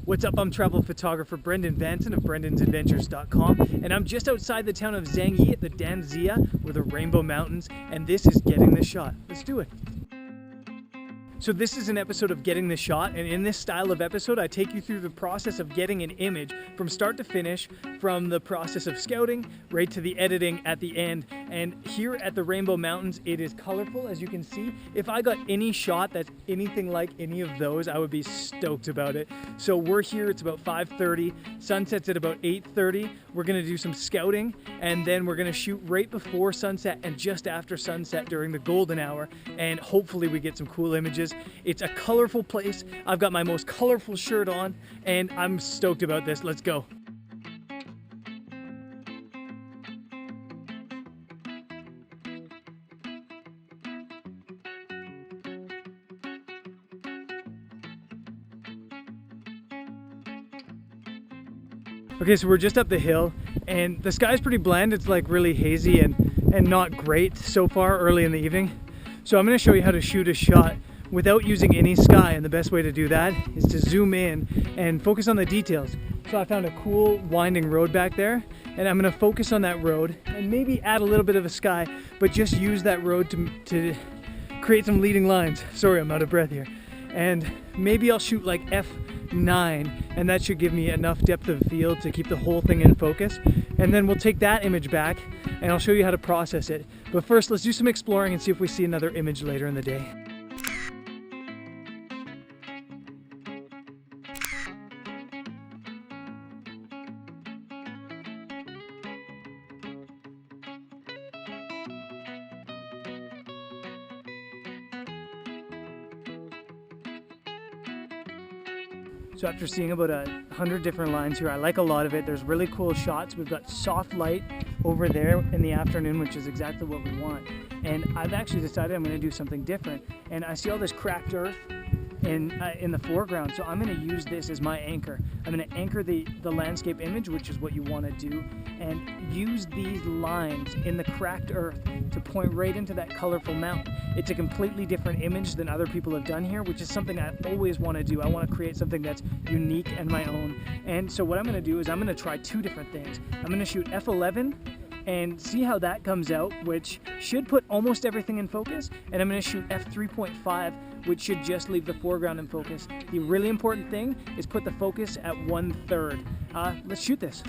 What's up? I'm travel photographer Brendan Vanson of brendansadventures.com, and I'm just outside the town of Zhangye at the Danxia, or the Rainbow Mountains, and this is Getting the Shot. Let's do it. So this is an episode of Getting the Shot, and in this style of episode I take you through the process of getting an image from start to finish, from the process of scouting right to the editing at the end. And here at the Rainbow Mountains it is colorful, as you can see. If I got any shot that's anything like any of those, I would be stoked about it. So we're here, it's about 5:30, sunset's at about 8:30. We're gonna do some scouting, and then we're gonna shoot right before sunset and just after sunset during the golden hour, and hopefully we get some cool images. It's a colorful place. I've got my most colorful shirt on, and I'm stoked about this. Let's go. Okay, so we're just up the hill, and the sky's pretty bland. It's like really hazy and not great so far early in the evening. So I'm going to show you how to shoot a shot without using any sky, and the best way to do that is to zoom in and focus on the details. So I found a cool winding road back there, and I'm going to focus on that road and maybe add a little bit of a sky, but just use that road to create some leading lines. Sorry, I'm out of breath here. And maybe I'll shoot like f9, and that should give me enough depth of field to keep the whole thing in focus. And then we'll take that image back and I'll show you how to process it. But first, let's do some exploring and see if we see another image later in the day. So after seeing about 100 different lines here, I like a lot of it. There's really cool shots. We've got soft light over there in the afternoon, which is exactly what we want. And I've actually decided I'm going to do something different. And I see all this cracked earth in the foreground, so I'm going to use this as my anchor. I'm going to anchor the landscape image, which is what you want to do, and use these lines in the cracked earth to point right into that colorful mountain. It's a completely different image than other people have done here, which is something I always want to do. I want to create something that's unique and my own. And so what I'm going to do is I'm going to try two different things. I'm going to shoot f11 and see how that comes out, which should put almost everything in focus. And I'm going to shoot f3.5, which should just leave the foreground in focus. The really important thing is put the focus at 1/3. Let's shoot this.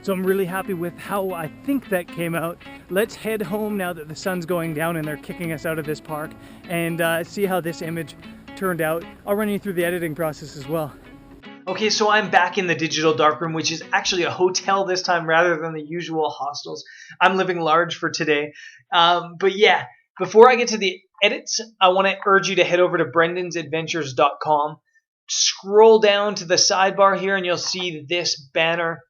So I'm really happy with how I think that came out. Let's head home now that the sun's going down and they're kicking us out of this park, and see how this image turned out. I'll run you through the editing process as well. Okay, so I'm back in the digital darkroom, which is actually a hotel this time rather than the usual hostels. I'm living large for today. But yeah, before I get to the edits, I want to urge you to head over to brendansadventures.com. Scroll down to the sidebar here and you'll see this banner.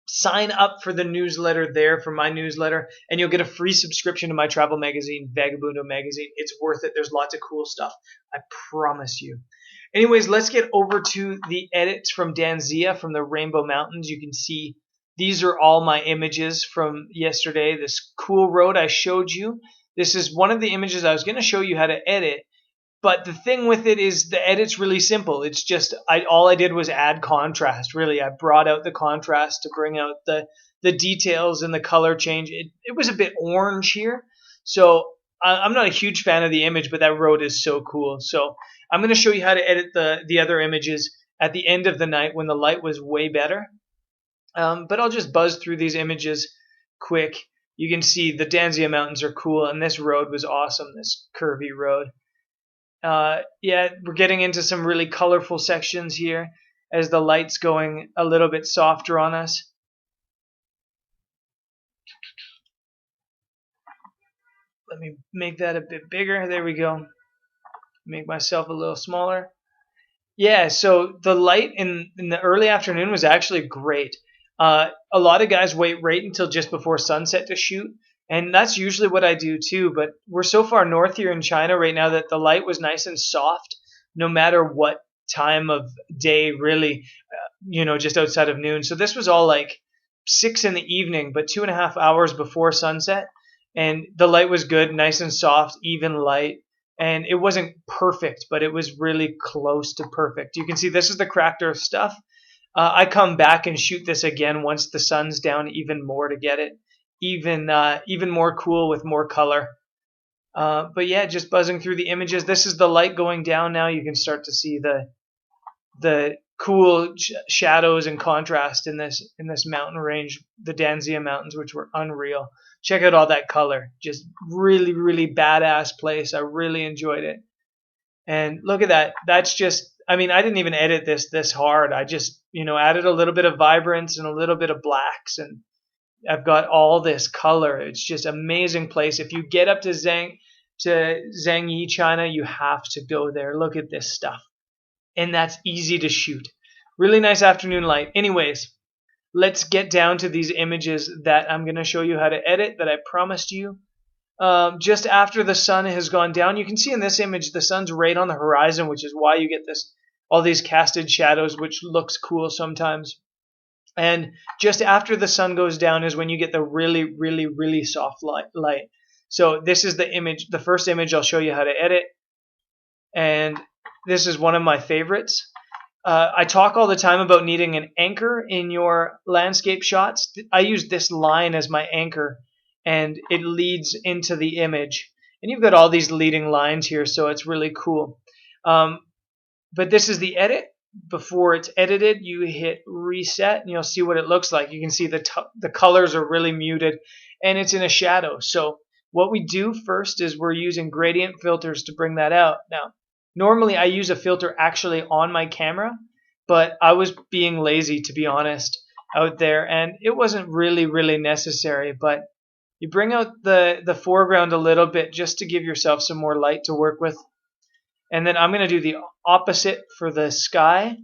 Sign up for the newsletter there, for my newsletter, and you'll get a free subscription to my travel magazine, Vagabundo Magazine. It's worth it. There's lots of cool stuff. I promise you. Anyways, let's get over to the edits from Danxia, from the Rainbow Mountains. You can see these are all my images from yesterday. This cool road I showed you. This is one of the images I was going to show you how to edit. But the thing with it is the edit's really simple. It's just all I did was add contrast, really. I brought out the contrast to bring out the details and the color change. It was a bit orange here. So I'm not a huge fan of the image, but that road is so cool. So I'm going to show you how to edit the other images at the end of the night when the light was way better. But I'll just buzz through these images quick. You can see the Danxia Mountains are cool, and this road was awesome, this curvy road. Yeah, we're getting into some really colorful sections here as the light's going a little bit softer on us. Let me make that a bit bigger. There we go. Make myself a little smaller. Yeah, so the light in the early afternoon was actually great. A lot of guys wait right until just before sunset to shoot. And that's usually what I do too, but we're so far north here in China right now that the light was nice and soft no matter what time of day, really, just outside of noon. So this was all like 6 in the evening, but 2.5 hours before sunset. and the light was good, nice and soft, even light. And it wasn't perfect, but it was really close to perfect. You can see this is the cracked earth stuff. I come back and shoot this again once the sun's down even more to get it even more cool with more color. But yeah, just buzzing through the images. This is the light going down now. You can start to see the cool shadows and contrast in this mountain range, the Danxia Mountains, which were unreal. Check out all that color. Just really, really badass place. I really enjoyed it. And look at that. That's just, I mean, I didn't even edit this hard. I just, added a little bit of vibrance and a little bit of blacks, and I've got all this color. It's just amazing place. If you get up to Zhangye, China, you have to go there. Look at this stuff. And that's easy to shoot. Really nice afternoon light. Anyways, let's get down to these images that I'm going to show you how to edit that I promised you. Just after the sun has gone down, you can see in this image the sun's right on the horizon, which is why you get all these casted shadows, which looks cool sometimes. And just after the sun goes down is when you get the really, really, really soft light. So this is the first image I'll show you how to edit. And this is one of my favorites. I talk all the time about needing an anchor in your landscape shots. I use this line as my anchor, and it leads into the image. And you've got all these leading lines here, so it's really cool. But this is the edit. Before it's edited, you hit reset, and you'll see what it looks like. You can see the colors are really muted, and it's in a shadow. So what we do first is we're using gradient filters to bring that out. Now, normally I use a filter actually on my camera, but I was being lazy, to be honest, out there, and it wasn't really, really necessary. But you bring out the foreground a little bit just to give yourself some more light to work with. And then I'm going to do the opposite for the sky,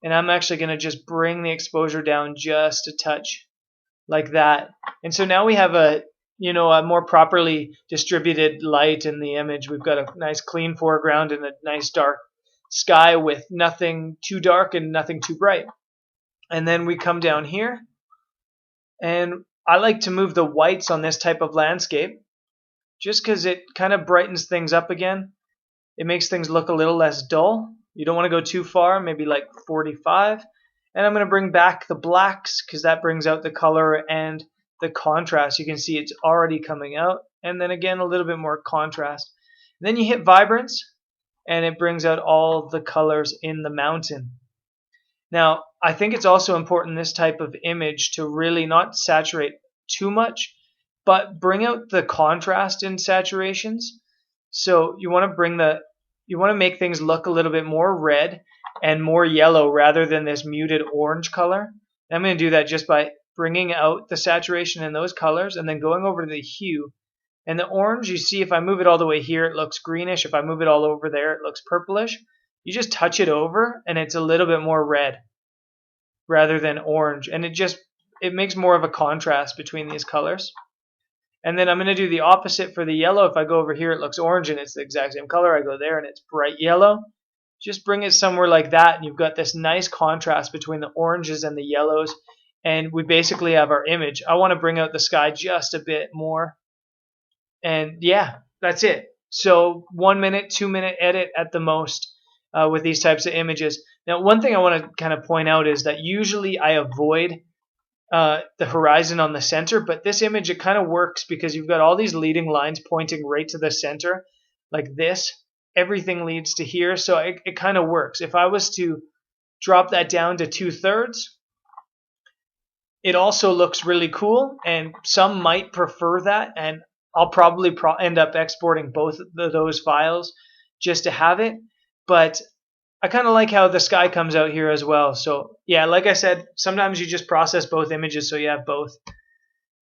and I'm actually going to just bring the exposure down just a touch like that. And so now we have a more properly distributed light in the image. We've got a nice clean foreground and a nice dark sky with nothing too dark and nothing too bright. And then we come down here, and I like to move the whites on this type of landscape just because it kind of brightens things up again. It makes things look a little less dull. You don't want to go too far, maybe like 45. And I'm going to bring back the blacks because that brings out the color and the contrast. You can see it's already coming out. And then again, a little bit more contrast. And then you hit vibrance, and it brings out all the colors in the mountain. Now, I think it's also important in this type of image to really not saturate too much, but bring out the contrast in saturations. So you want to make things look a little bit more red and more yellow rather than this muted orange color. And I'm going to do that just by bringing out the saturation in those colors and then going over to the hue. And the orange, you see if I move it all the way here, it looks greenish. If I move it all over there, it looks purplish. You just touch it over and it's a little bit more red rather than orange. And it makes more of a contrast between these colors. And then I'm going to do the opposite for the yellow. If I go over here, it looks orange and it's the exact same color. I go there and it's bright yellow. Just bring it somewhere like that, and you've got this nice contrast between the oranges and the yellows. And we basically have our image. I want to bring out the sky just a bit more. And yeah, that's it. So 1 minute, 2 minute edit at the most with these types of images. Now, one thing I want to kind of point out is that usually I avoid the horizon on the center, but this image, it kind of works because you've got all these leading lines pointing right to the center like this. Everything leads to here, so it kind of works. If I was to drop that down to 2/3, it also looks really cool, and some might prefer that, and I'll probably end up exporting both of those files just to have it. But I kind of like how the sky comes out here as well. So yeah, like I said, sometimes you just process both images so you have both.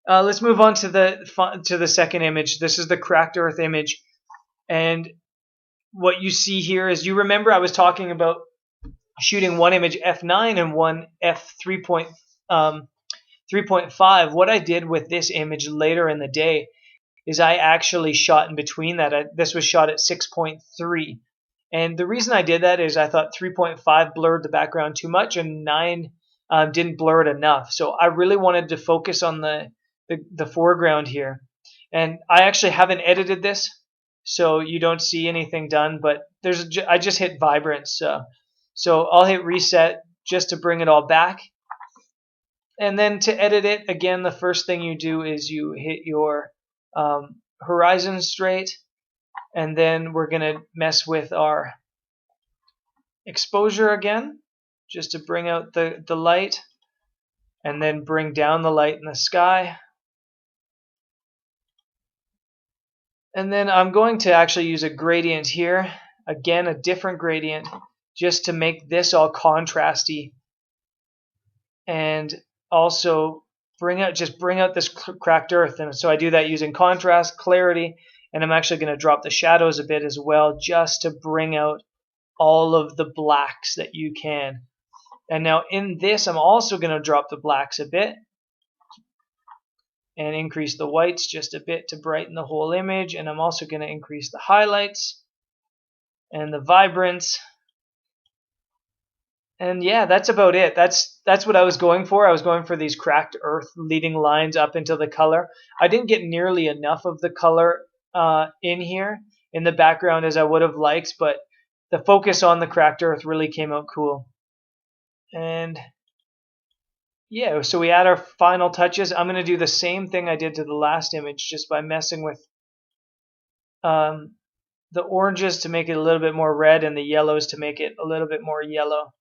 Let's move on to the second image. This is the cracked earth image. And what you see here is, you remember I was talking about shooting one image f9 and one f3.5. What I did with this image later in the day is I actually shot in between that. This was shot at 6.3. And the reason I did that is I thought 3.5 blurred the background too much, and 9 didn't blur it enough. So I really wanted to focus on the foreground here. And I actually haven't edited this, so you don't see anything done, but I just hit vibrance. So I'll hit reset just to bring it all back. And then to edit it, again, the first thing you do is you hit your horizon straight, and then we're going to mess with our exposure again, just to bring out the light, and then bring down the light in the sky. And then I'm going to actually use a gradient here, again a different gradient, just to make this all contrasty, and also bring out this cracked earth. And so I do that using contrast, clarity, and I'm actually going to drop the shadows a bit as well, just to bring out all of the blacks that you can. And now in this, I'm also going to drop the blacks a bit and increase the whites just a bit to brighten the whole image. And I'm also going to increase the highlights and the vibrance. And yeah, that's about it. That's what I was going for. I was going for these cracked earth leading lines up into the color. I didn't get nearly enough of the color in here in the background as I would have liked, but the focus on the cracked earth really came out cool. And yeah, so we add our final touches. I'm going to do the same thing I did to the last image, just by messing with the oranges to make it a little bit more red and the yellows to make it a little bit more yellow.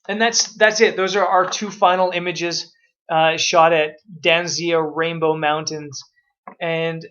And that's it. Those are our two final images shot at Danxia Rainbow Mountains. And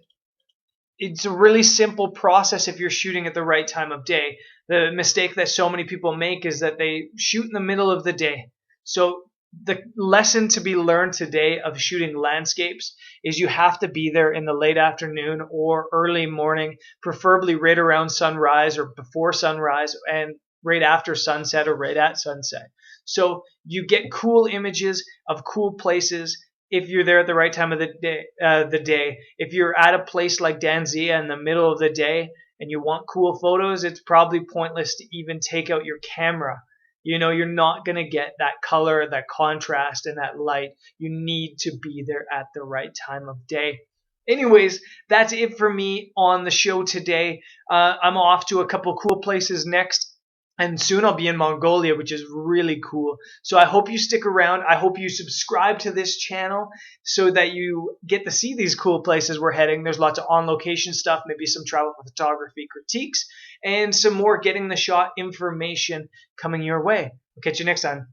it's a really simple process if you're shooting at the right time of day. The mistake that so many people make is that they shoot in the middle of the day. So the lesson to be learned today of shooting landscapes is you have to be there in the late afternoon or early morning, preferably right around sunrise or before sunrise, and right after sunset or right at sunset. So you get cool images of cool places if you're there at the right time of the day. If you're at a place like Danxia in the middle of the day and you want cool photos, it's probably pointless to even take out your camera. You know, you're not going to get that color, that contrast, and that light. You need to be there at the right time of day. Anyways, that's it for me on the show today. I'm off to a couple cool places next. And soon I'll be in Mongolia, which is really cool. So I hope you stick around. I hope you subscribe to this channel so that you get to see these cool places we're heading. There's lots of on-location stuff, maybe some travel photography critiques, and some more getting the shot information coming your way. I'll catch you next time.